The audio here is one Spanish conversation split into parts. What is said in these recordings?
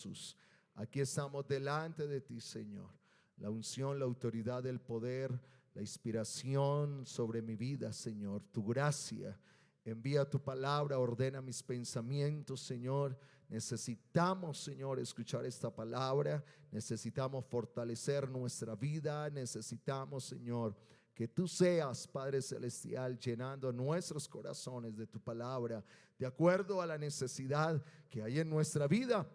Jesús. Aquí estamos delante de ti, Señor. La unción, la autoridad, el poder, la inspiración sobre mi vida, Señor. Tu gracia. Envía tu palabra, ordena mis pensamientos, Señor. Necesitamos, Señor, escuchar esta palabra. Necesitamos fortalecer nuestra vida. Necesitamos, Señor, que tú seas, Padre Celestial, llenando nuestros corazones de tu palabra, de acuerdo a la necesidad que hay en nuestra vida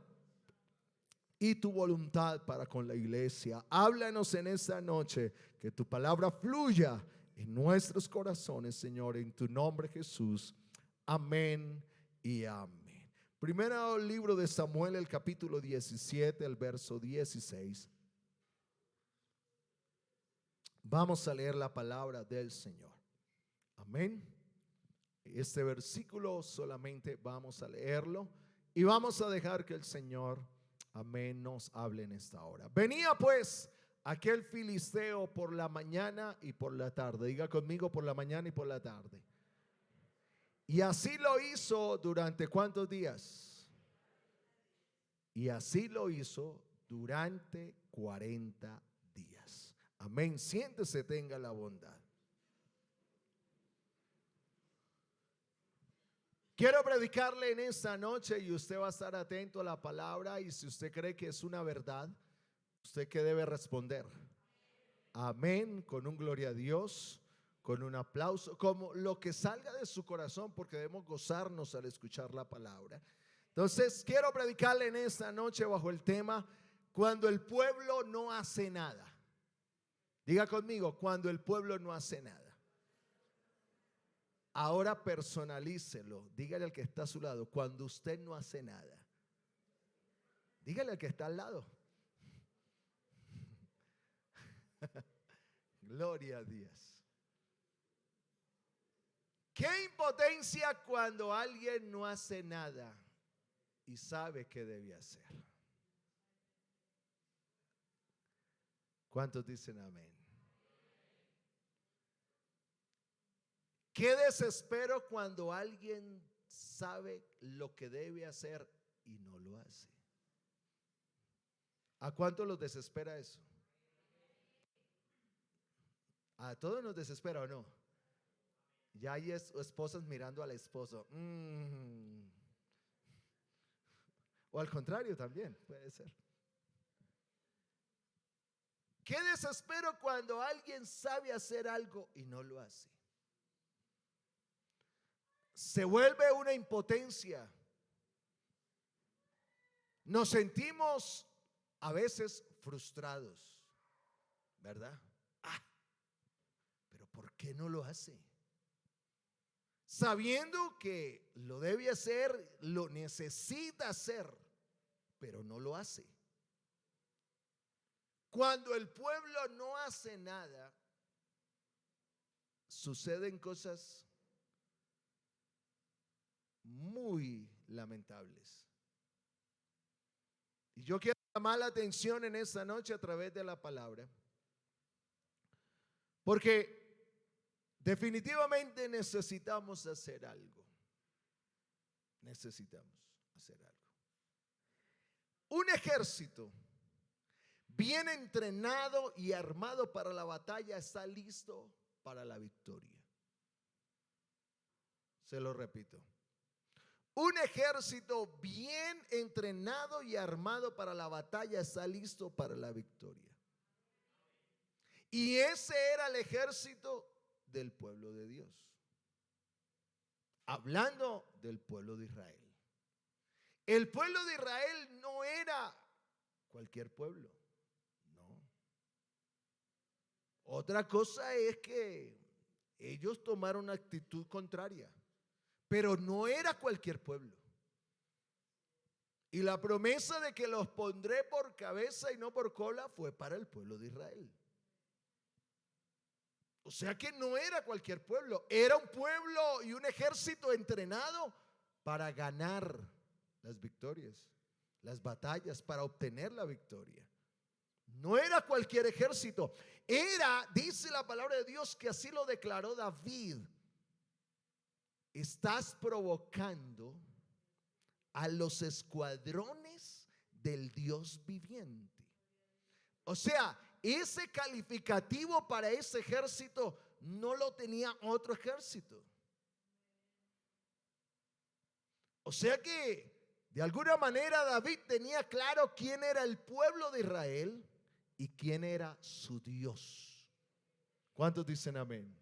y tu voluntad para con la iglesia. Háblanos en esta noche, que tu palabra fluya en nuestros corazones, Señor, en tu nombre, Jesús. Amén y amén. Primero libro de Samuel, el capítulo 17, el verso 16. Vamos a leer la palabra del Señor. Amén. Este versículo solamente vamos a leerlo y vamos a dejar que el Señor, amén, nos hable en esta hora. Venía pues aquel filisteo por la mañana y por la tarde. Diga conmigo, por la mañana y por la tarde. Y así lo hizo durante ¿cuántos días? Y así lo hizo durante 40 días. Amén. Siéntese, tenga la bondad. Quiero predicarle en esta noche y usted va a estar atento a la palabra, y si usted cree que es una verdad, ¿usted qué debe responder? Amén, con un gloria a Dios, con un aplauso, como lo que salga de su corazón, porque debemos gozarnos al escuchar la palabra. Entonces quiero predicarle en esta noche bajo el tema: cuando el pueblo no hace nada. Diga conmigo, cuando el pueblo no hace nada. Ahora personalícelo. Dígale al que está a su lado, cuando usted no hace nada. Dígale al que está al lado. Gloria a Dios. Qué impotencia cuando alguien no hace nada y sabe qué debe hacer. ¿Cuántos dicen amén? Qué desespero cuando alguien sabe lo que debe hacer y no lo hace. ¿A cuánto los desespera eso? ¿A todos nos desespera o no? Ya hay esposas mirando al esposo. O al contrario también, puede ser. Qué desespero cuando alguien sabe hacer algo y no lo hace. Se vuelve una impotencia. Nos sentimos a veces frustrados, ¿verdad? Pero ¿por qué no lo hace? Sabiendo que lo debe hacer, lo necesita hacer, pero no lo hace. Cuando el pueblo no hace nada, suceden cosas muy lamentables. Y yo quiero llamar la atención en esta noche a través de la palabra, porque definitivamente necesitamos hacer algo. Necesitamos hacer algo. Un ejército bien entrenado y armado para la batalla está listo para la victoria. Se lo repito. Un ejército bien entrenado y armado para la batalla está listo para la victoria. Y ese era el ejército del pueblo de Dios. Hablando del pueblo de Israel. El pueblo de Israel no era cualquier pueblo. No. Otra cosa es que ellos tomaron una actitud contraria. Pero no era cualquier pueblo. Y la promesa de que los pondré por cabeza y no por cola fue para el pueblo de Israel. O sea que no era cualquier pueblo. Era un pueblo y un ejército entrenado para ganar las victorias, las batallas, para obtener la victoria. No era cualquier ejército. Era, dice la palabra de Dios, que así lo declaró David. Estás provocando a los escuadrones del Dios viviente. O sea, ese calificativo para ese ejército no lo tenía otro ejército. O sea que de alguna manera David tenía claro quién era el pueblo de Israel y quién era su Dios. ¿Cuántos dicen amén?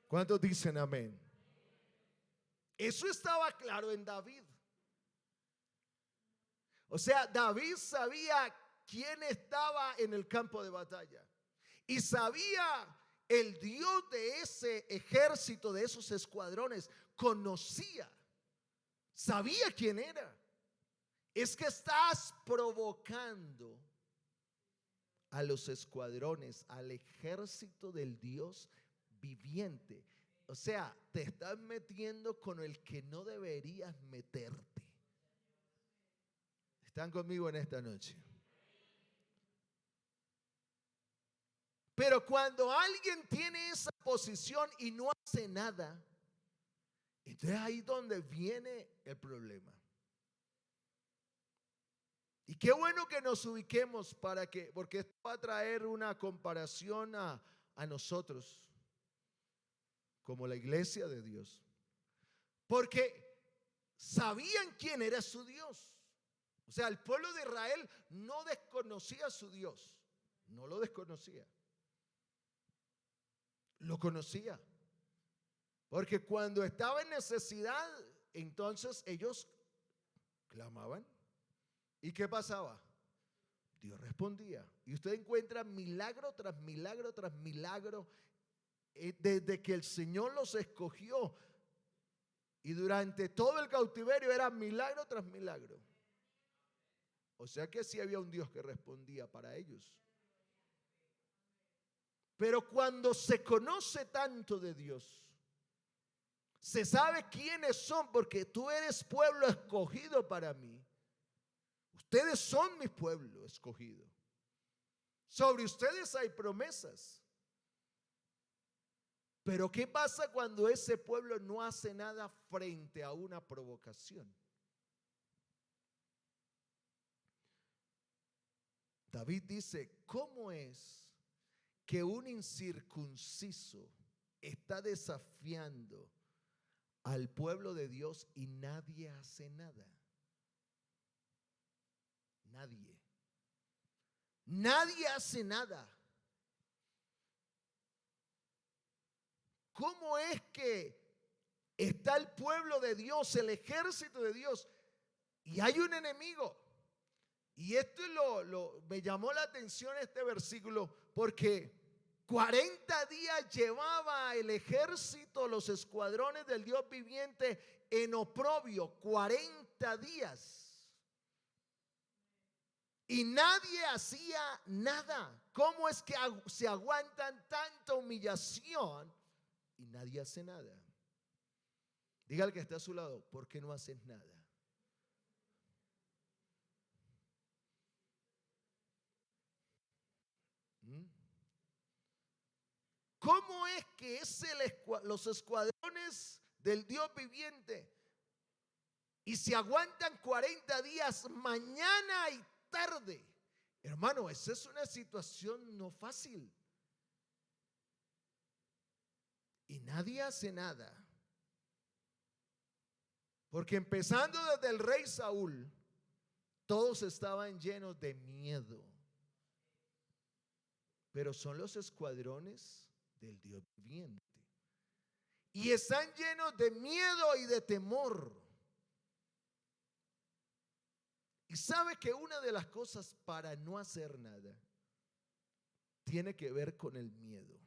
¿Cuántos dicen amén? Eso estaba claro en David. O sea, David sabía quién estaba en el campo de batalla y sabía el Dios de ese ejército, de esos escuadrones, conocía, sabía quién era. Es que estás provocando a los escuadrones, al ejército del Dios viviente. O sea, te estás metiendo con el que no deberías meterte. ¿Están conmigo en esta noche? Pero cuando alguien tiene esa posición y no hace nada, entonces ahí es donde viene el problema. Y qué bueno que nos ubiquemos porque esto va a traer una comparación a nosotros como la iglesia de Dios. Porque sabían quién era su Dios. O sea, el pueblo de Israel no desconocía a su Dios. No lo desconocía. Lo conocía. Porque cuando estaba en necesidad, entonces ellos clamaban. ¿Y qué pasaba? Dios respondía. Y usted encuentra milagro tras milagro tras milagro desde que el Señor los escogió. Y durante todo el cautiverio era milagro tras milagro. O sea que sí había un Dios que respondía para ellos. Pero cuando se conoce tanto de Dios, se sabe quiénes son, porque tú eres pueblo escogido para mí. Ustedes son mi pueblo escogido. Sobre ustedes hay promesas. Pero ¿qué pasa cuando ese pueblo no hace nada frente a una provocación? David dice, ¿cómo es que un incircunciso está desafiando al pueblo de Dios y nadie hace nada? Nadie. Nadie hace nada. ¿Cómo es que está el pueblo de Dios, el ejército de Dios, y hay un enemigo? Y esto me llamó la atención este versículo, porque 40 días llevaba el ejército, los escuadrones del Dios viviente en oprobio, 40 días. Y nadie hacía nada. ¿Cómo es que se aguantan tanta humillación y nadie hace nada? Diga al que está a su lado, ¿por qué no haces nada? ¿Cómo es que es los escuadrones del Dios viviente y se aguantan 40 días mañana y tarde? Hermano, esa es una situación no fácil. Y nadie hace nada. Porque empezando desde el rey Saúl, todos estaban llenos de miedo. Pero son los escuadrones del Dios viviente. Y están llenos de miedo y de temor. Y sabe que una de las cosas para no hacer nada tiene que ver con el miedo.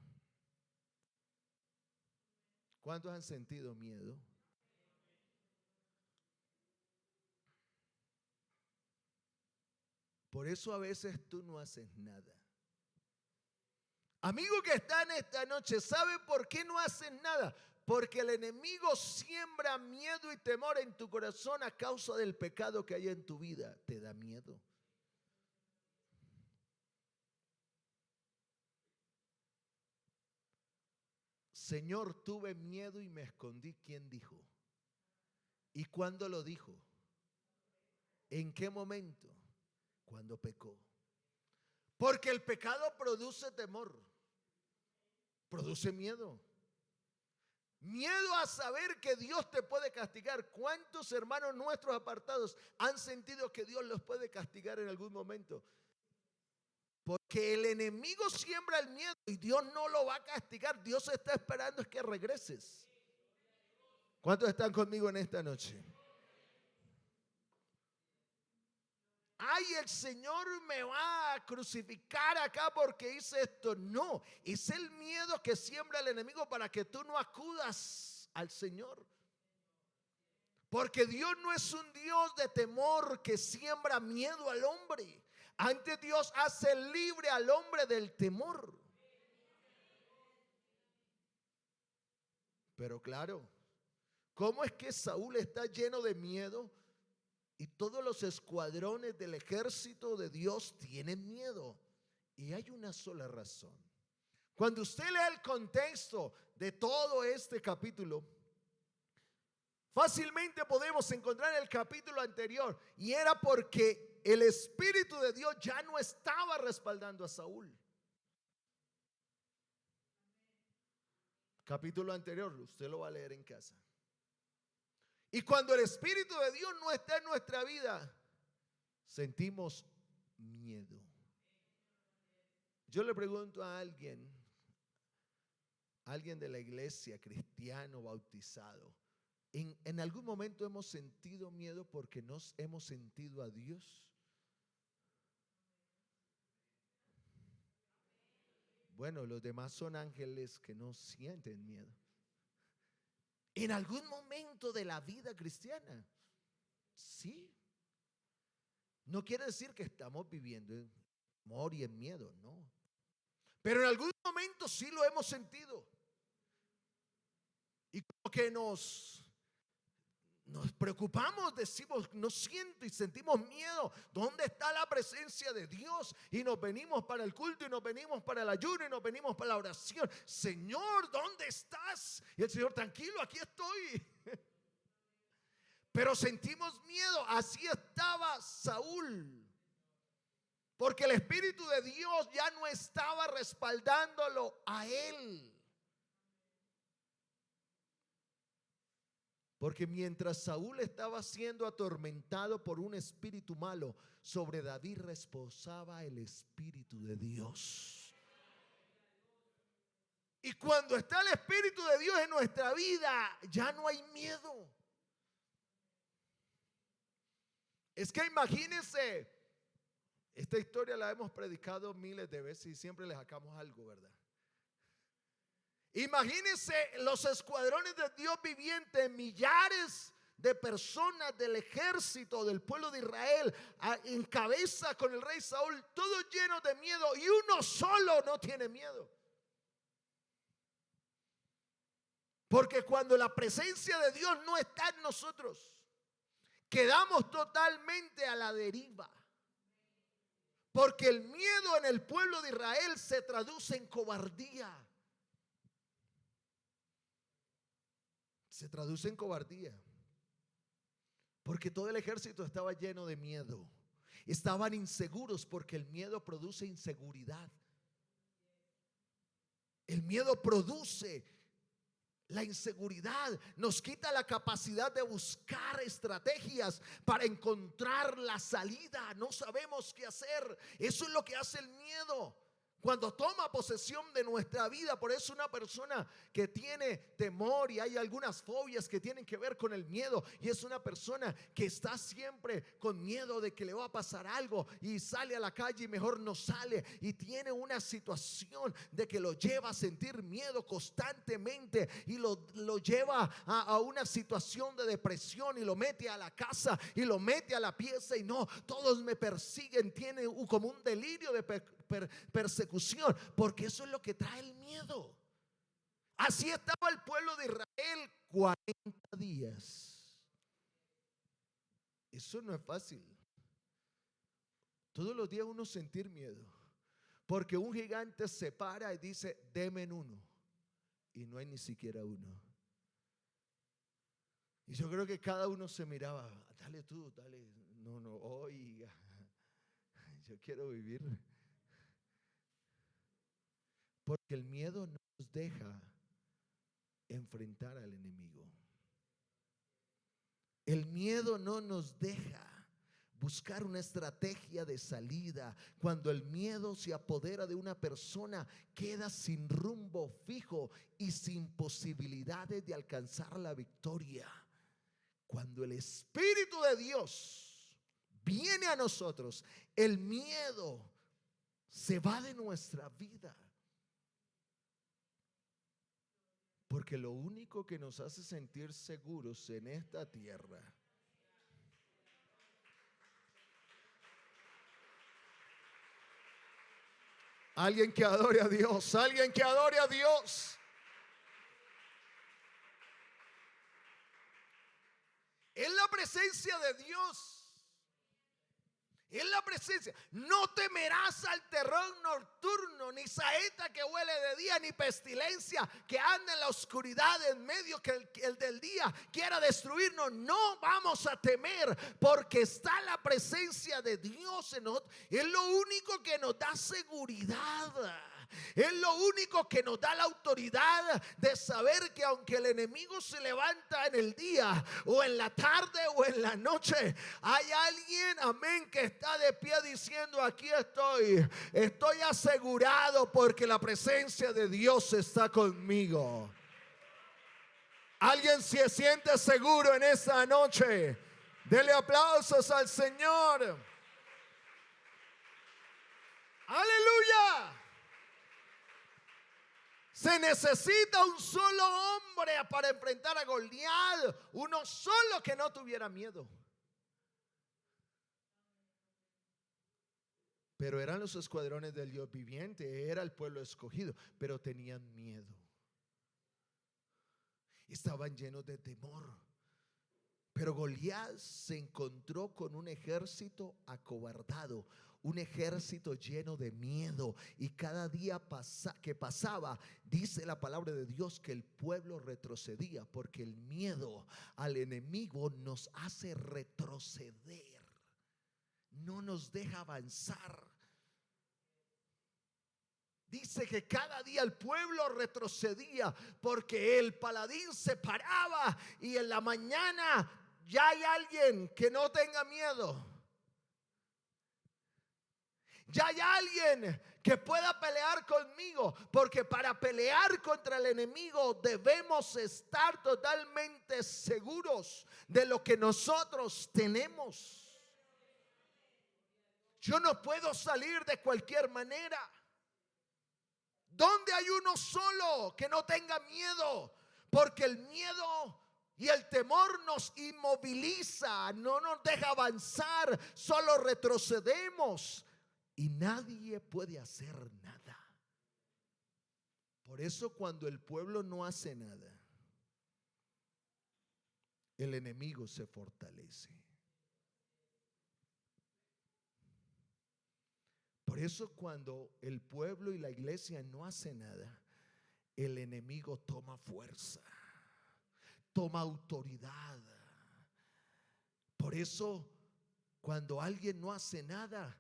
¿Cuántos han sentido miedo? Por eso a veces tú no haces nada. Amigo que está en esta noche, ¿sabe por qué no haces nada? Porque el enemigo siembra miedo y temor en tu corazón a causa del pecado que hay en tu vida. Te da miedo. Señor, tuve miedo y me escondí. ¿Quién dijo? ¿Y cuándo lo dijo? ¿En qué momento? cuando pecó. Porque el pecado produce temor, produce miedo. Miedo a saber que Dios te puede castigar. ¿Cuántos hermanos nuestros apartados han sentido que Dios los puede castigar en algún momento? Porque el enemigo siembra el miedo y Dios no lo va a castigar. Dios está esperando es que regreses. ¿Cuántos están conmigo en esta noche? Ay, el Señor me va a crucificar acá porque hice esto. No, es el miedo que siembra el enemigo para que tú no acudas al Señor. Porque Dios no es un Dios de temor que siembra miedo al hombre. Antes Dios hace libre al hombre del temor. Pero claro, ¿cómo es que Saúl está lleno de miedo? Y todos los escuadrones del ejército de Dios tienen miedo. Y hay una sola razón. Cuando usted lee el contexto de todo este capítulo, fácilmente podemos encontrar el capítulo anterior. Y era porque el Espíritu de Dios ya no estaba respaldando a Saúl. Capítulo anterior, usted lo va a leer en casa. Y cuando el Espíritu de Dios no está en nuestra vida, sentimos miedo. Yo le pregunto a alguien de la iglesia, cristiano, bautizado, ¿en algún momento hemos sentido miedo porque nos hemos sentido a Dios? Bueno, los demás son ángeles que no sienten miedo. En algún momento de la vida cristiana, sí. No quiere decir que estamos viviendo en temor y en miedo, no. Pero en algún momento sí lo hemos sentido. Y como que nos preocupamos, decimos, no siento y sentimos miedo. ¿Dónde está la presencia de Dios? Y nos venimos para el culto y nos venimos para el ayuno y nos venimos para la oración. Señor, ¿dónde estás? Y el Señor, tranquilo, aquí estoy. Pero sentimos miedo. Así estaba Saúl. Porque el Espíritu de Dios ya no estaba respaldándolo a él. Porque mientras Saúl estaba siendo atormentado por un espíritu malo, sobre David reposaba el Espíritu de Dios. Y cuando está el Espíritu de Dios en nuestra vida, ya no hay miedo. Es que imagínense, esta historia la hemos predicado miles de veces y siempre le sacamos algo, ¿verdad? Imagínense los escuadrones de Dios viviente, millares de personas del ejército del pueblo de Israel en cabeza con el rey Saúl, todos llenos de miedo, y uno solo no tiene miedo. Porque cuando la presencia de Dios no está en nosotros, quedamos totalmente a la deriva. Porque el miedo en el pueblo de Israel se traduce en cobardía. Se traduce en cobardía. Porque todo el ejército estaba lleno de miedo. Estaban inseguros porque el miedo produce inseguridad. El miedo produce la inseguridad, nos quita la capacidad de buscar estrategias para encontrar la salida. No sabemos qué hacer. Eso es lo que hace el miedo cuando toma posesión de nuestra vida. Por eso una persona que tiene temor, y hay algunas fobias que tienen que ver con el miedo, y es una persona que está siempre con miedo de que le va a pasar algo y sale a la calle y mejor no sale, y tiene una situación de que lo lleva a sentir miedo constantemente y lo lleva a una situación de depresión, y lo mete a la casa y lo mete a la pieza, y no, todos me persiguen. Tiene como un delirio de persecución, porque eso es lo que trae el miedo. Así estaba el pueblo de Israel 40 días. Eso no es fácil. Todos los días uno sentir miedo, porque un gigante se para y dice: deme uno, y no hay ni siquiera uno. Y yo creo que cada uno se miraba: dale tú, dale. No, oiga, Yo quiero vivir. Porque el miedo no nos deja enfrentar al enemigo. El miedo no nos deja buscar una estrategia de salida. Cuando el miedo se apodera de una persona, queda sin rumbo fijo y sin posibilidades de alcanzar la victoria. Cuando el Espíritu de Dios viene a nosotros, el miedo se va de nuestra vida. Porque lo único que nos hace sentir seguros en esta tierra alguien que adore a Dios, alguien que adore a Dios. Es la presencia de Dios. Es la presencia. No temerás al terror nocturno, ni saeta que huele de día, ni pestilencia que anda en la oscuridad en medio que el del día quiera destruirnos. No vamos a temer porque está la presencia de Dios en nosotros. Es lo único que nos da seguridad. Es lo único que nos da la autoridad de saber que aunque el enemigo se levanta en el día o en la tarde o en la noche, hay alguien, amén, que está de pie diciendo: aquí estoy asegurado porque la presencia de Dios está conmigo. ¿Alguien se siente seguro en esta noche? Dele aplausos al Señor. Aleluya. Se necesita un solo hombre para enfrentar a Goliat, uno solo que no tuviera miedo. Pero eran los escuadrones del Dios viviente, era el pueblo escogido, pero tenían miedo. Estaban llenos de temor. Pero Goliat se encontró con un ejército acobardado, un ejército lleno de miedo, y cada día que pasaba, dice la palabra de Dios, que el pueblo retrocedía, porque el miedo al enemigo nos hace retroceder, no nos deja avanzar. Dice que cada día el pueblo retrocedía porque el paladín se paraba y en la mañana ya hay alguien que no tenga miedo. Ya hay alguien que pueda pelear conmigo, porque para pelear contra el enemigo debemos estar totalmente seguros de lo que nosotros tenemos. Yo no puedo salir de cualquier manera. ¿Dónde hay uno solo que no tenga miedo? Porque el miedo y el temor nos inmoviliza, no nos deja avanzar, solo retrocedemos y nadie puede hacer nada. Por eso cuando el pueblo no hace nada, el enemigo se fortalece. Por eso cuando el pueblo y la iglesia no hace nada, el enemigo toma fuerza, toma autoridad. Por eso cuando alguien no hace nada,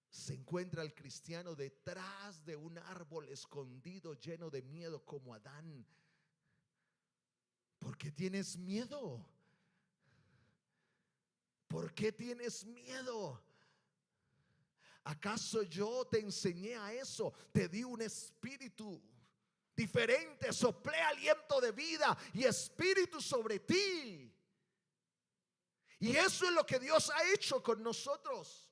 se encuentra el cristiano detrás de un árbol escondido, lleno de miedo, como Adán. ¿Por qué tienes miedo? ¿Por qué tienes miedo? ¿Acaso yo te enseñé a eso? Te di un espíritu diferente, soplé aliento de vida y espíritu sobre ti. Y eso es lo que Dios ha hecho con nosotros.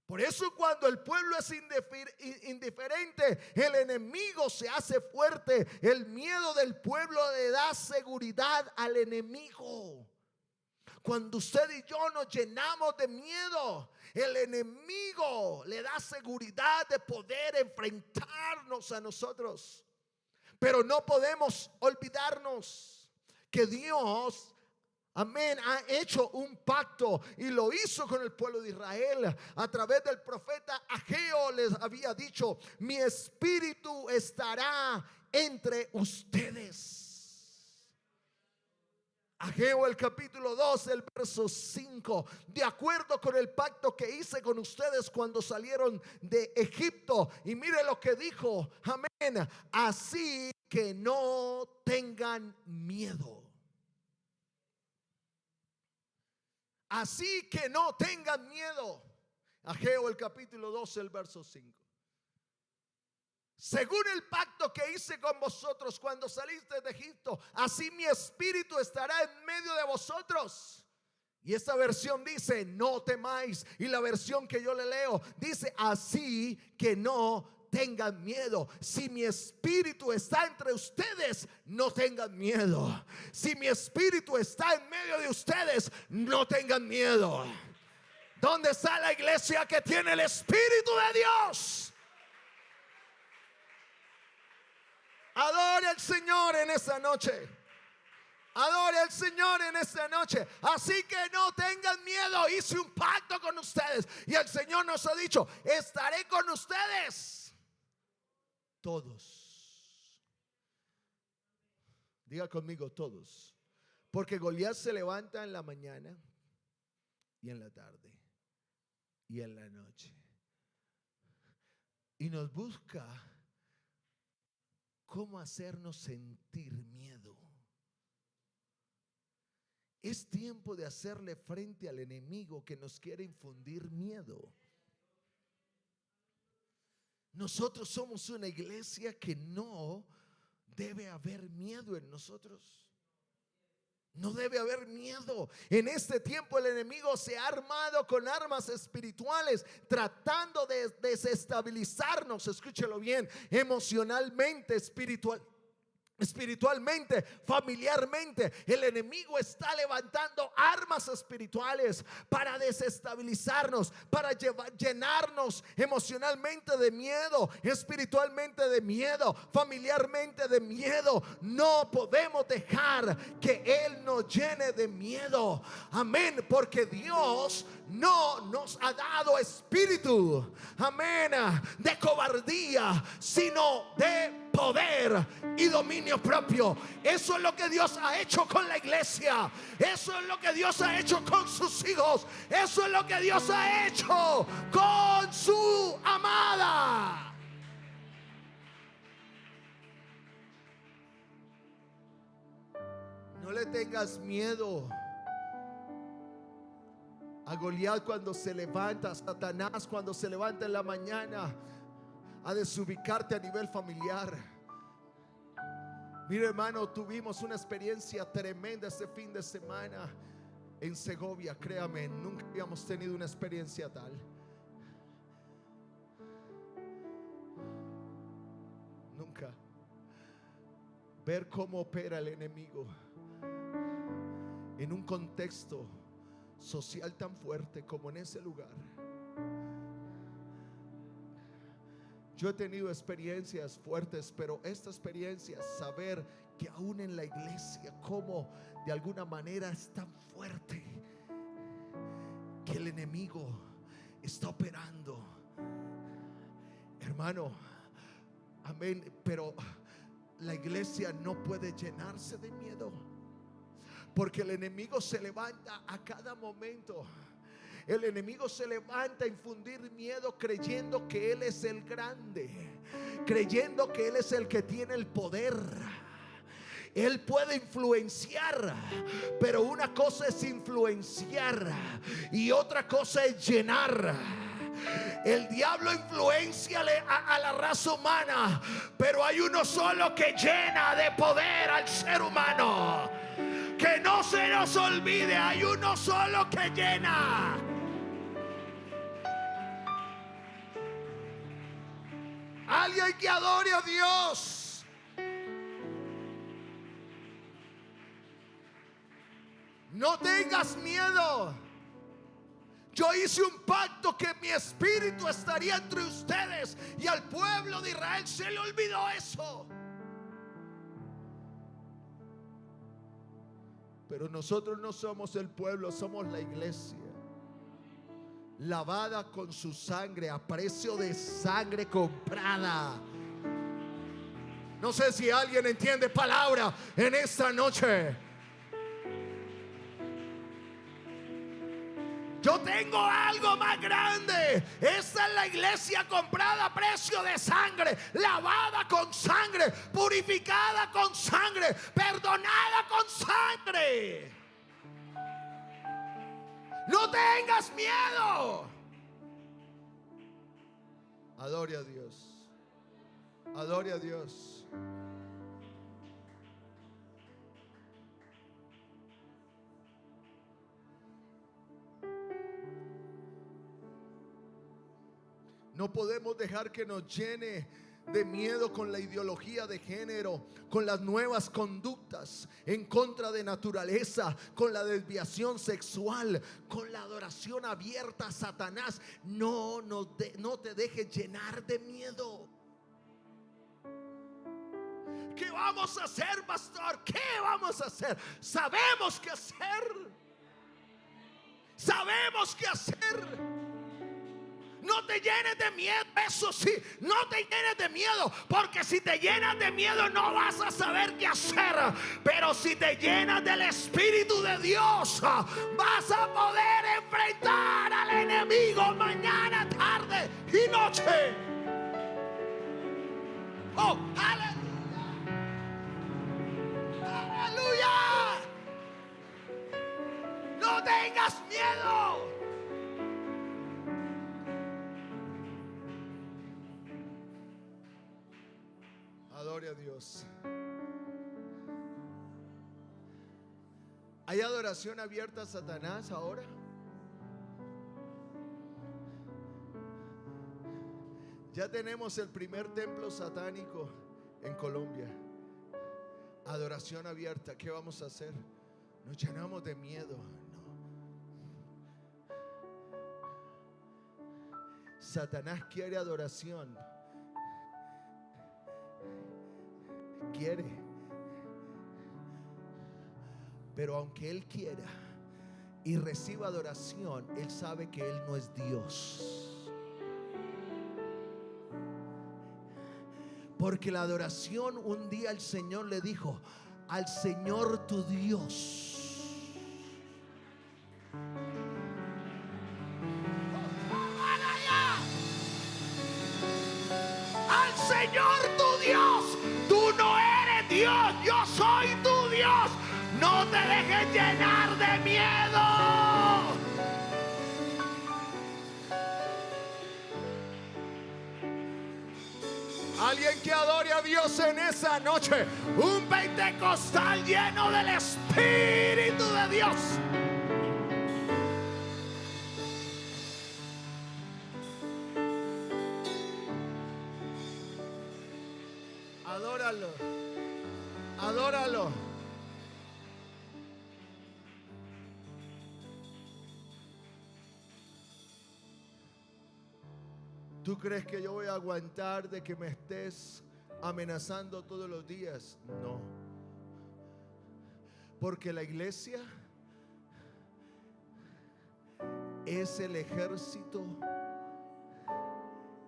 Por eso cuando el pueblo es indiferente, el enemigo se hace fuerte. El miedo del pueblo le da seguridad al enemigo. Cuando usted y yo nos llenamos de miedo, el enemigo le da seguridad de poder enfrentarnos a nosotros. Pero no podemos olvidarnos que Dios, amén, ha hecho un pacto y lo hizo con el pueblo de Israel. A través del profeta Ageo les había dicho: mi espíritu estará entre ustedes. Ageo el capítulo 2, el verso 5. De acuerdo con el pacto que hice con ustedes cuando salieron de Egipto. Y mire lo que dijo. Amén. Así que no tengan miedo. Así que no tengan miedo. Ageo el capítulo 2, el verso 5. Según el pacto que hice con vosotros cuando saliste de Egipto, así mi espíritu estará en medio de vosotros. Y esta versión dice, no temáis. Y la versión que yo le leo dice, así que no tengan miedo. Si mi espíritu está entre ustedes, no tengan miedo. Si mi espíritu está en medio de ustedes, no tengan miedo. ¿Dónde está la iglesia que tiene el Espíritu de Dios? Adore al Señor en esta noche. Adore al Señor en esta noche. Así que no tengan miedo. Hice un pacto con ustedes y el Señor nos ha dicho, estaré con ustedes todos. Diga conmigo, todos. Porque Goliat se levanta en la mañana y en la tarde y en la noche y nos busca cómo hacernos sentir miedo. Es tiempo de hacerle frente al enemigo que nos quiere infundir miedo. Nosotros somos una iglesia que no debe haber miedo en nosotros. No debe haber miedo. En este tiempo el enemigo se ha armado con armas espirituales, tratando de desestabilizarnos, escúchelo bien, emocionalmente, espiritualmente, familiarmente. El enemigo está levantando armas espirituales para desestabilizarnos, para llenarnos emocionalmente de miedo, espiritualmente de miedo, familiarmente de miedo. No podemos dejar que Él nos llene de miedo. Amén, porque Dios no nos ha dado espíritu, amén, de cobardía, sino de poder y dominio propio. Eso es lo que Dios ha hecho con la iglesia. Eso es lo que Dios ha hecho con sus hijos. Eso es lo que Dios ha hecho con su amada. No le tengas miedo a Goliat cuando se levanta, a Satanás cuando se levanta en la mañana a desubicarte a nivel familiar. Mire, hermano, tuvimos una experiencia tremenda este fin de semana en Segovia. Créame, nunca habíamos tenido una experiencia tal. Nunca. Ver cómo opera el enemigo en un contexto social tan fuerte como en ese lugar. Yo he tenido experiencias fuertes, pero esta experiencia, saber que aún en la iglesia, como de alguna manera es tan fuerte que el enemigo está operando, hermano, amén. Pero la iglesia no puede llenarse de miedo, porque el enemigo se levanta a cada momento. El enemigo se levanta a infundir miedo creyendo que Él es el grande, creyendo que Él es el que tiene el poder. Él puede influenciar, pero una cosa es influenciar y otra cosa es llenar. El diablo influencia a la raza humana, pero hay uno solo que llena de poder al ser humano. Que no se nos olvide, hay uno solo que llena. Alguien que adore a Dios. No tengas miedo. Yo hice un pacto que mi espíritu estaría entre ustedes, y al pueblo de Israel se le olvidó eso. Pero nosotros no somos el pueblo, somos la iglesia, lavada con su sangre, a precio de sangre comprada. No sé si alguien entiende palabra en esta noche. Yo tengo algo más grande. Esta es la iglesia comprada a precio de sangre, lavada con sangre, purificada con sangre, perdonada con sangre. No tengas miedo. Adore a Dios. Adore a Dios. No podemos dejar que nos llene de miedo con la ideología de género, con las nuevas conductas en contra de naturaleza, con la desviación sexual, con la adoración abierta a Satanás. No te dejes llenar de miedo. ¿Qué vamos a hacer, pastor? ¿Qué vamos a hacer? Sabemos qué hacer. Sabemos qué hacer. No te llenes de miedo, eso sí, no te llenes de miedo, porque si te llenas de miedo no vas a saber qué hacer. Pero si te llenas del Espíritu de Dios, vas a poder enfrentar al enemigo mañana, tarde y noche. Oh, aleluya. Aleluya. No tengas miedo. Adore a Dios. ¿Hay adoración abierta a Satanás ahora? Ya tenemos el primer templo satánico en Colombia. Adoración abierta. ¿Qué vamos a hacer? Nos llenamos de miedo. No. Satanás quiere adoración. Quiere, pero aunque él quiera y reciba adoración, él sabe que él no es Dios, porque la adoración, un día el Señor le dijo: al Señor tu Dios. Al Señor tu Dios. Tú no eres Dios, yo soy tu Dios. No te dejes llenar de miedo. Alguien que adore a Dios en esa noche. Un pentecostal lleno del Espíritu de Dios. Adóralo. Adóralo. ¿Tú crees que yo voy a aguantar de que me estés amenazando todos los días? No. Porque la iglesia es el ejército,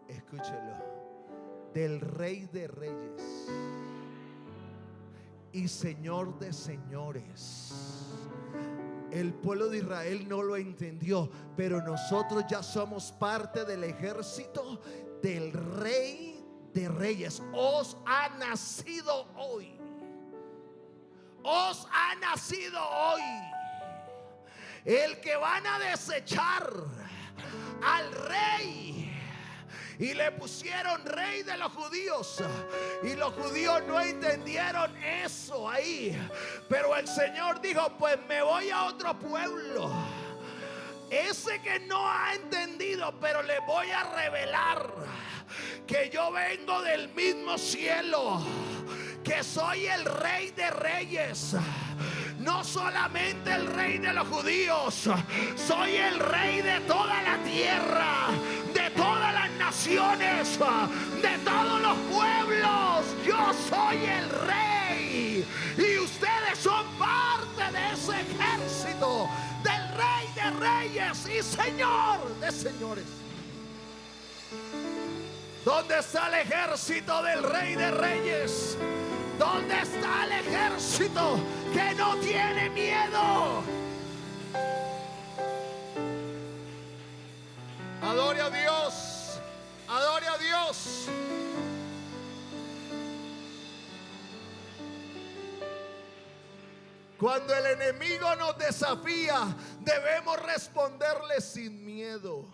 escúchelo, del Rey de Reyes y Señor de señores. El pueblo de Israel no lo entendió, pero nosotros ya somos parte del ejército del Rey de Reyes. Os ha nacido hoy. Os ha nacido hoy el que van a desechar al rey. Y le pusieron rey de los judíos. Y los judíos no entendieron eso ahí. Pero el Señor dijo: pues me voy a otro pueblo, ese que no ha entendido, pero le voy a revelar que yo vengo del mismo cielo, que soy el Rey de Reyes. No solamente el Rey de los judíos, soy el Rey de toda la tierra, de todas las naciones, de todos los pueblos. Yo soy el Rey y ustedes son parte de ese ejército del Rey de Reyes y Señor de señores. ¿Dónde está el ejército del Rey de Reyes? ¿Dónde está el ejército que no tiene miedo? Adore a Dios. Adore a Dios. Cuando el enemigo nos desafía, debemos responderle sin miedo,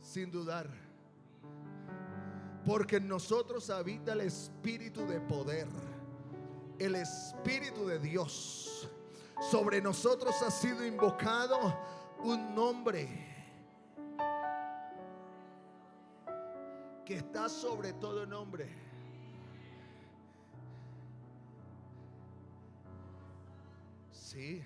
sin dudar, porque en nosotros habita el espíritu de poder, el espíritu de Dios. Sobre nosotros ha sido invocado un nombre que está sobre todo nombre. Sí.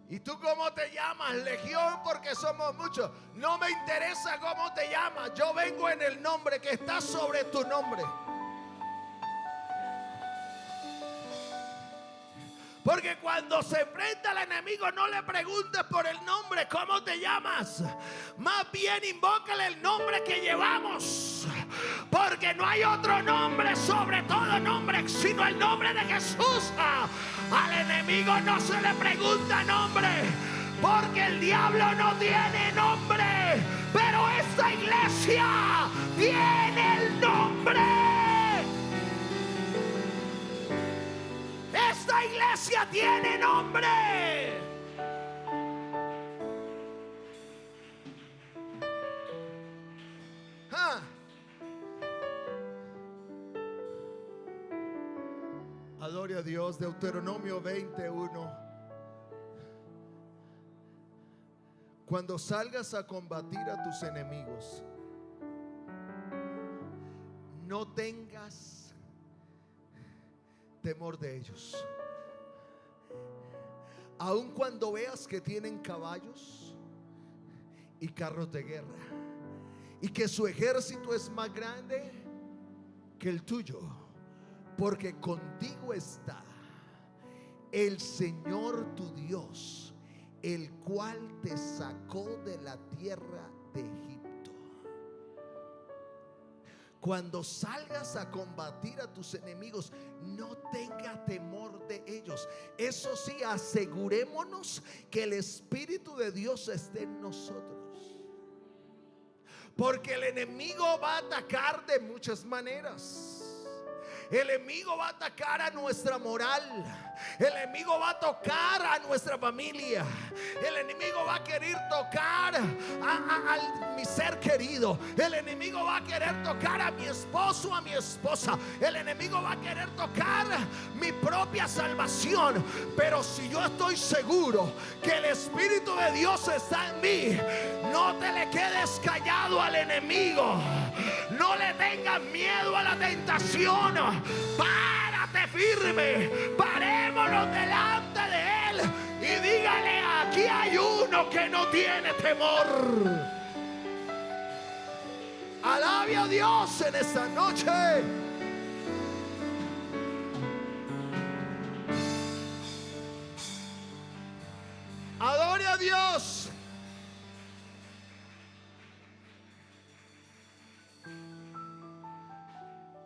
¿Y tú cómo te llamas? Legión, porque somos muchos. No me interesa cómo te llamas. Yo vengo en el nombre que está sobre tu nombre. Porque cuando se enfrenta al enemigo, no le preguntes por el nombre, ¿cómo te llamas? Más bien invócale el nombre que llevamos. Porque no hay otro nombre sobre todo nombre, sino el nombre de Jesús. Al enemigo no se le pregunta nombre, porque el diablo no tiene nombre. Pero esta iglesia tiene el nombre. Esta iglesia tiene nombre. Adore a Dios. Deuteronomio 21. Cuando salgas a combatir a tus enemigos, no tengas temor de ellos. Aun cuando veas que tienen caballos y carros de guerra, y que su ejército es más grande que el tuyo, porque contigo está el Señor tu Dios, el cual te sacó de la tierra de Egipto. Cuando salgas a combatir a tus enemigos, no tenga temor de ellos. Eso sí, asegurémonos que el Espíritu de Dios esté en nosotros, porque el enemigo va a atacar de muchas maneras. El enemigo va a atacar a nuestra moral. El enemigo va a tocar a nuestra familia. El enemigo va a querer tocar a mi ser querido. El enemigo va a querer tocar a mi esposo, a mi esposa. El enemigo va a querer tocar mi propia salvación. Pero si yo estoy seguro que el Espíritu de Dios está en mí, no te le quedes callado al enemigo. No le tengas miedo a la tentación. Párate firme. Parémonos delante de él y dígale: aquí hay uno que no tiene temor. Alabe a Dios en esta noche. Adore a Dios.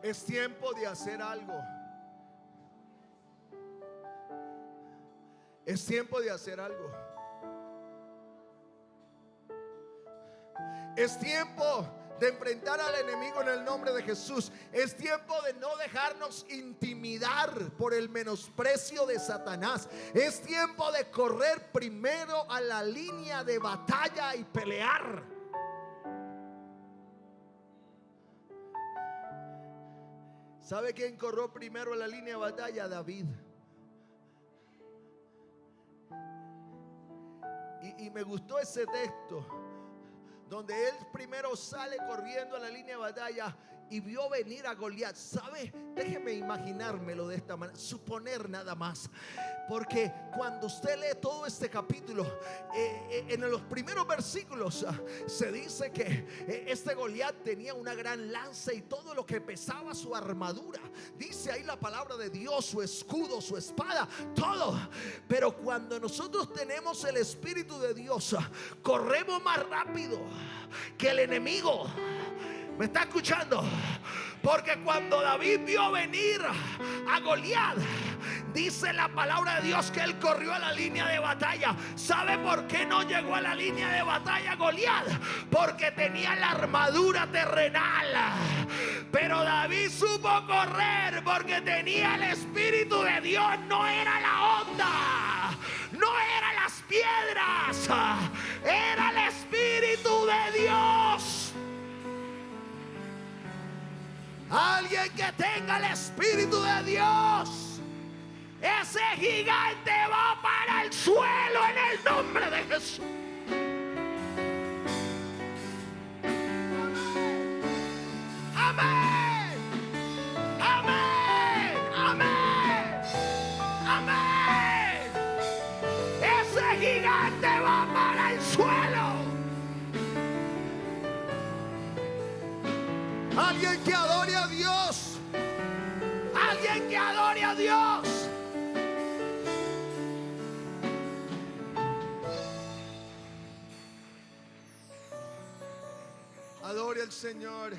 Es tiempo de hacer algo. Es tiempo de hacer algo. Es tiempo de enfrentar al enemigo en el nombre de Jesús. Es tiempo de no dejarnos intimidar por el menosprecio de Satanás. Es tiempo de correr primero a la línea de batalla y pelear. ¿Sabe quién corrió primero a la línea de batalla? David. Y me gustó ese texto donde él primero sale corriendo a la línea de batalla y vio venir a Goliat. ¿Sabe? Déjeme imaginármelo de esta manera, suponer nada más. Porque cuando usted lee todo este capítulo, en los primeros versículos se dice que este Goliat tenía una gran lanza y todo lo que pesaba su armadura. Dice ahí la palabra de Dios, su escudo, su espada, todo. Pero cuando nosotros tenemos el Espíritu de Dios, corremos más rápido que el enemigo. ¿Me está escuchando? Porque cuando David vio venir a Goliat, Dice la palabra de Dios que él corrió a la línea de batalla. ¿Sabe por qué no llegó a la línea de batalla Goliat? Porque tenía la armadura terrenal. Pero David supo correr porque tenía el Espíritu de Dios. No era la onda, no eran las piedras, era el Espíritu de Dios. Alguien que tenga el Espíritu de Dios, ese gigante va para el suelo en el nombre de Jesús. Amén, amén, amén, amén. Ese gigante va para el suelo. Alguien que adore a Dios, alguien que adore a Dios. Adore al Señor.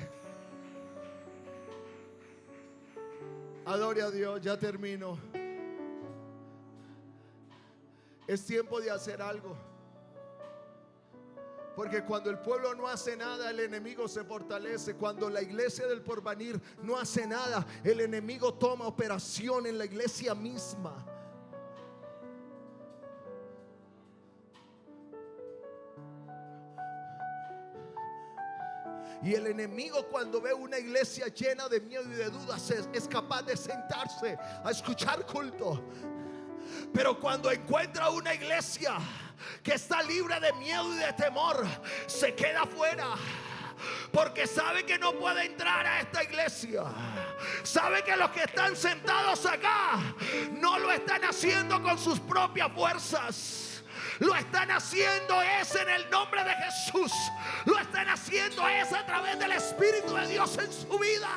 Adore a Dios. Ya termino. Es tiempo de hacer algo. Porque cuando el pueblo no hace nada, el enemigo se fortalece. Cuando la iglesia del porvenir no hace nada, el enemigo toma operación en la iglesia misma. Y el enemigo, cuando ve una iglesia llena de miedo y de dudas, es capaz de sentarse a escuchar culto. Pero cuando encuentra una iglesia que está libre de miedo y de temor, se queda afuera. Porque sabe que no puede entrar a esta iglesia. Sabe que los que están sentados acá no lo están haciendo con sus propias fuerzas. Lo están haciendo es en el nombre de Jesús. Lo están haciendo es a través del Espíritu de Dios en su vida.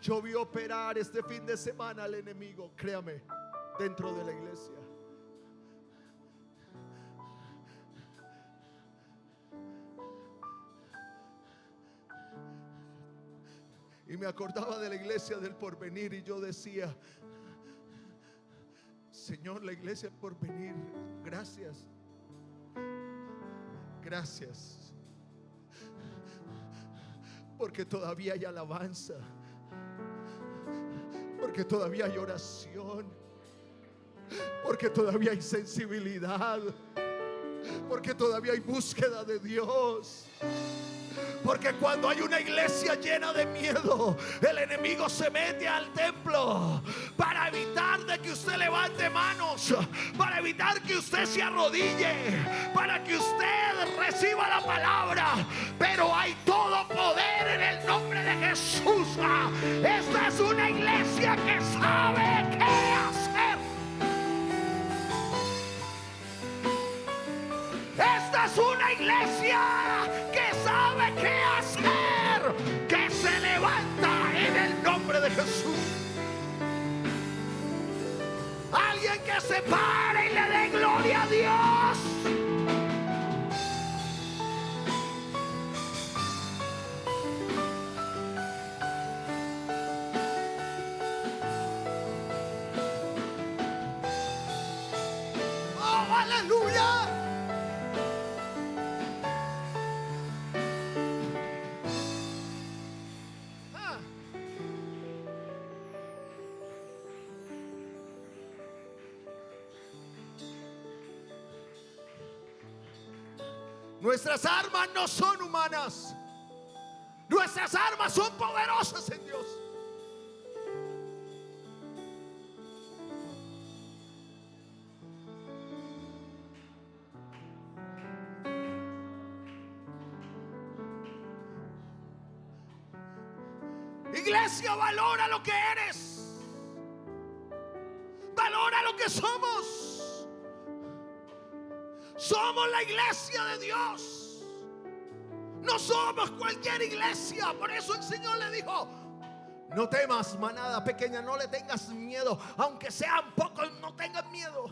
Yo vi operar este fin de semana al enemigo, créame, dentro de la iglesia. Y me acordaba de la iglesia del porvenir y yo decía: Señor, la iglesia del porvenir, gracias. Gracias. Porque todavía hay alabanza. Porque todavía hay oración. Porque todavía hay sensibilidad. Porque todavía hay búsqueda de Dios. Porque cuando hay una iglesia llena de miedo, el enemigo se mete al templo para evitar de que usted levante manos, para evitar que usted se arrodille, para que usted reciba la palabra. Pero hay todo poder en el nombre de Jesús. Esta es una iglesia que sabe qué hacer. Esta es una iglesia que sabe qué hacer, que se levanta en el nombre de Jesús. Alguien que se pare y le dé gloria a Dios. Oh, aleluya. Nuestras armas no son humanas. Nuestras armas son poderosas en Dios. Iglesia, valora lo que eres. Valora lo que somos. Somos la iglesia de Dios. No somos cualquier iglesia. Por eso el Señor le dijo: no temas, manada pequeña, no le tengas miedo. Aunque sean pocos, no tengan miedo.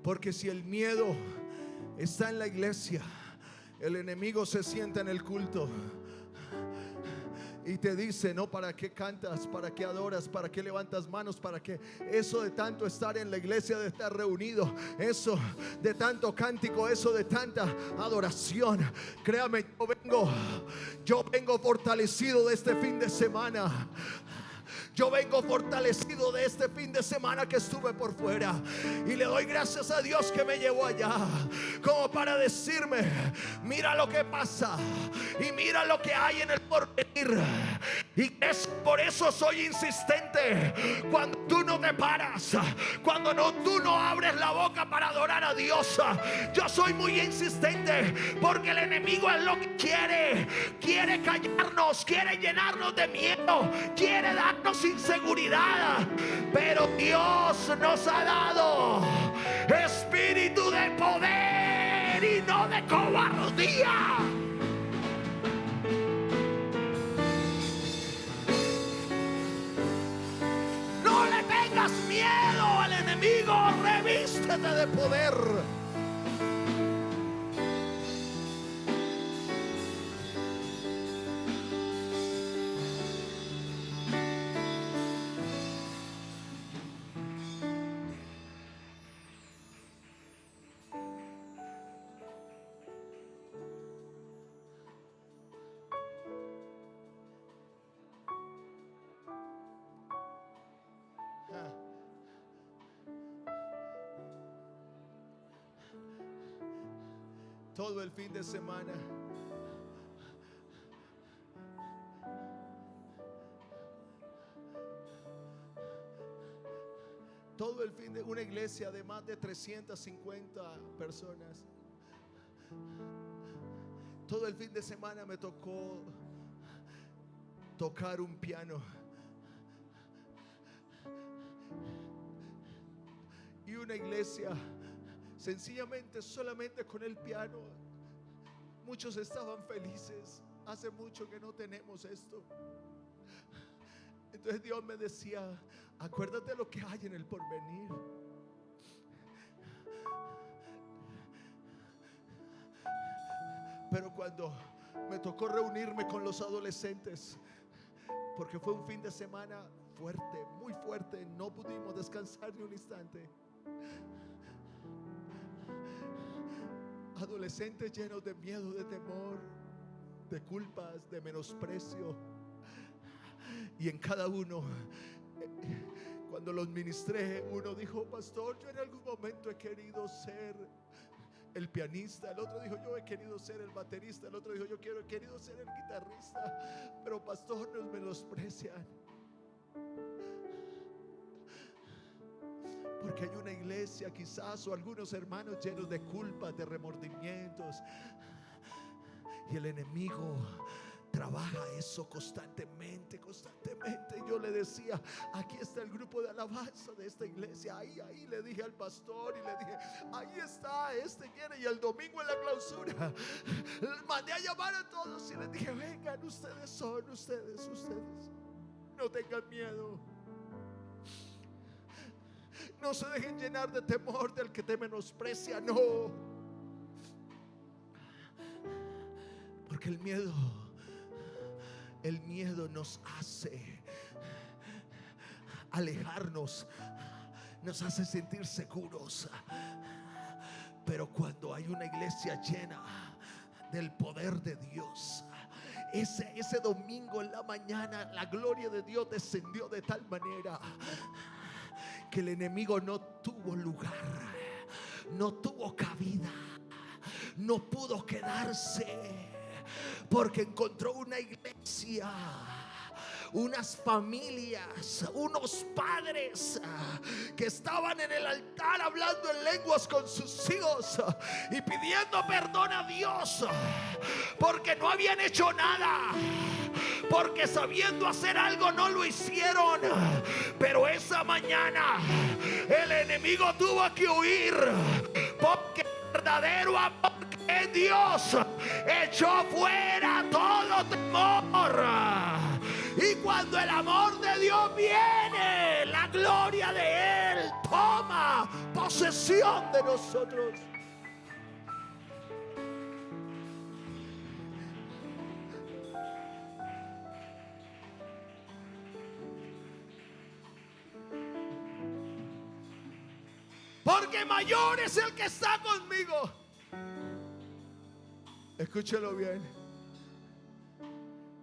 Porque si el miedo está en la iglesia, el enemigo se sienta en el culto y te dice: no, ¿para qué cantas? ¿Para qué adoras? ¿Para qué levantas manos? ¿Para qué? Eso de tanto estar en la iglesia, de estar reunido, eso de tanto cántico, eso de tanta adoración. Créame, yo vengo fortalecido de este fin de semana. Yo vengo fortalecido de este fin de semana que estuve por fuera, y le doy gracias a Dios que me llevó allá, como para decirme: mira lo que pasa y mira lo que hay en el porvenir. Y es por eso soy insistente. Cuando tú no te paras, cuando tú no abres la boca para adorar a Dios, yo soy muy insistente, porque el enemigo es lo que quiere callarnos, quiere llenarnos de miedo, quiere darnos inseguridad. Pero Dios nos ha dado espíritu de poder y no de cobardía. No le tengas miedo al enemigo, revístete de poder. Todo el fin de semana una iglesia de más de 350 personas. Todo el fin de semana me tocó tocar un piano. Y una iglesia sencillamente solamente con el piano. Muchos estaban felices. Hace mucho que no tenemos esto. Entonces Dios me decía: acuérdate lo que hay en el porvenir. Pero cuando me tocó reunirme con los adolescentes, porque fue un fin de semana fuerte, muy fuerte, no pudimos descansar ni un instante. Adolescentes llenos de miedo, de temor, de culpas, de menosprecio. Y en cada uno, cuando los ministré, uno dijo: pastor, yo en algún momento he querido ser el pianista. El otro dijo: yo he querido ser el baterista. El otro dijo: yo he querido ser el guitarrista. Pero pastor, nos menosprecian. Porque hay una iglesia quizás, o algunos hermanos llenos de culpas, de remordimientos. Y el enemigo trabaja eso constantemente. Yo le decía: aquí está el grupo de alabanza de esta iglesia. Ahí le dije al pastor, y le dije: ahí está, quiere. Y el domingo en la clausura mandé a llamar a todos y les dije: vengan, ustedes. No tengan miedo. No se dejen llenar de temor del que te menosprecia. No. Porque el miedo nos hace alejarnos, nos hace sentir seguros. Pero cuando hay una iglesia llena del poder de Dios, ese domingo en la mañana la gloria de Dios descendió de tal manera que el enemigo no tuvo lugar, no tuvo cabida, no pudo quedarse. Porque encontró una iglesia, unas familias, unos padres que estaban en el altar hablando en lenguas con sus hijos y pidiendo perdón a Dios, porque no habían hecho nada, porque sabiendo hacer algo no lo hicieron. Pero esa mañana el enemigo tuvo que huir, porque el verdadero amor que Dios echó fuera todo temor. Y cuando el amor de Dios viene, la gloria de Él toma posesión de nosotros. Porque mayor es el que está conmigo. Escúchelo bien,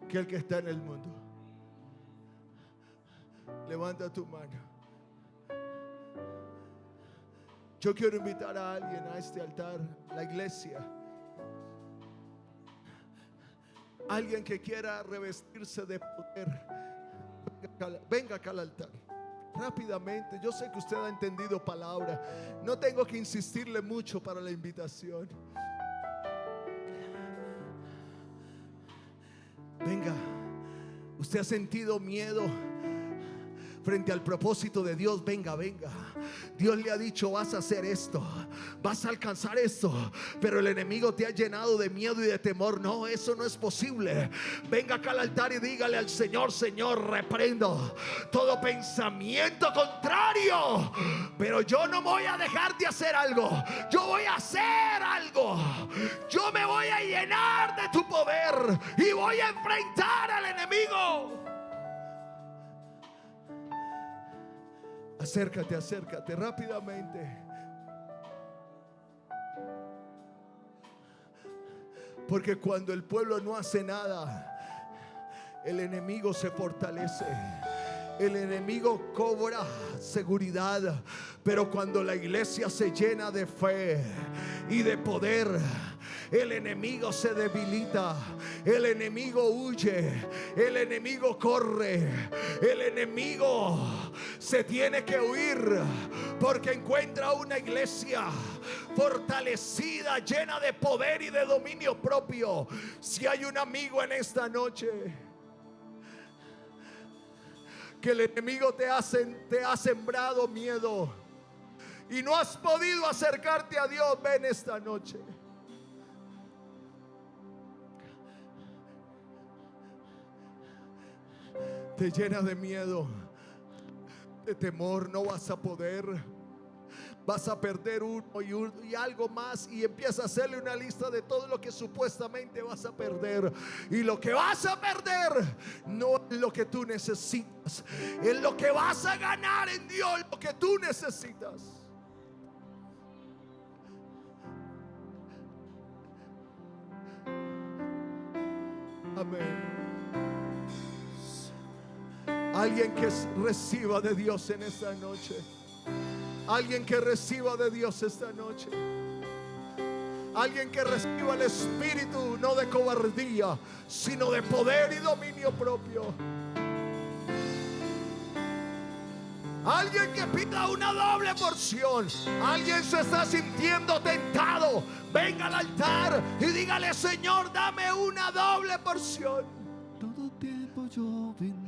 que el que está en el mundo. Levanta tu mano. Yo quiero invitar a alguien a este altar, la iglesia. Alguien que quiera revestirse de poder. Venga acá al altar. Rápidamente, yo sé que usted ha entendido palabra. No tengo que insistirle mucho para la invitación. Venga, usted ha sentido miedo frente al propósito de Dios. Venga, venga. Dios le ha dicho: vas a hacer esto, vas a alcanzar esto, pero el enemigo te ha llenado de miedo y de temor. No, eso no es posible. Venga acá al altar y dígale al Señor: Señor, reprendo todo pensamiento contrario, pero yo no voy a dejar de hacer algo. Yo voy a hacer algo. Yo me voy a llenar de tu poder y voy a enfrentar al enemigo. Acércate, acércate rápidamente. Porque cuando el pueblo no hace nada, el enemigo se fortalece. El enemigo cobra seguridad. Pero cuando la iglesia se llena de fe y de poder, el enemigo se debilita, el enemigo huye, el enemigo corre, el enemigo se tiene que huir, porque encuentra una iglesia fortalecida, llena de poder y de dominio propio. Si hay un amigo en esta noche que el enemigo te ha sembrado miedo y no has podido acercarte a Dios, ven esta noche. Te llena de miedo, de temor, no vas a poder. Vas a perder uno y algo más, y empieza a hacerle una lista de todo lo que supuestamente vas a perder. Y lo que vas a perder no es lo que tú necesitas, es lo que vas a ganar en Dios, lo que tú necesitas. Amén. Alguien que reciba de Dios en esta noche. Alguien que reciba de Dios esta noche. Alguien que reciba el espíritu, no de cobardía, sino de poder y dominio propio. Alguien que pida una doble porción. Alguien se está sintiendo tentado. Venga al altar y dígale: Señor, dame una doble porción. Todo tiempo yo vendré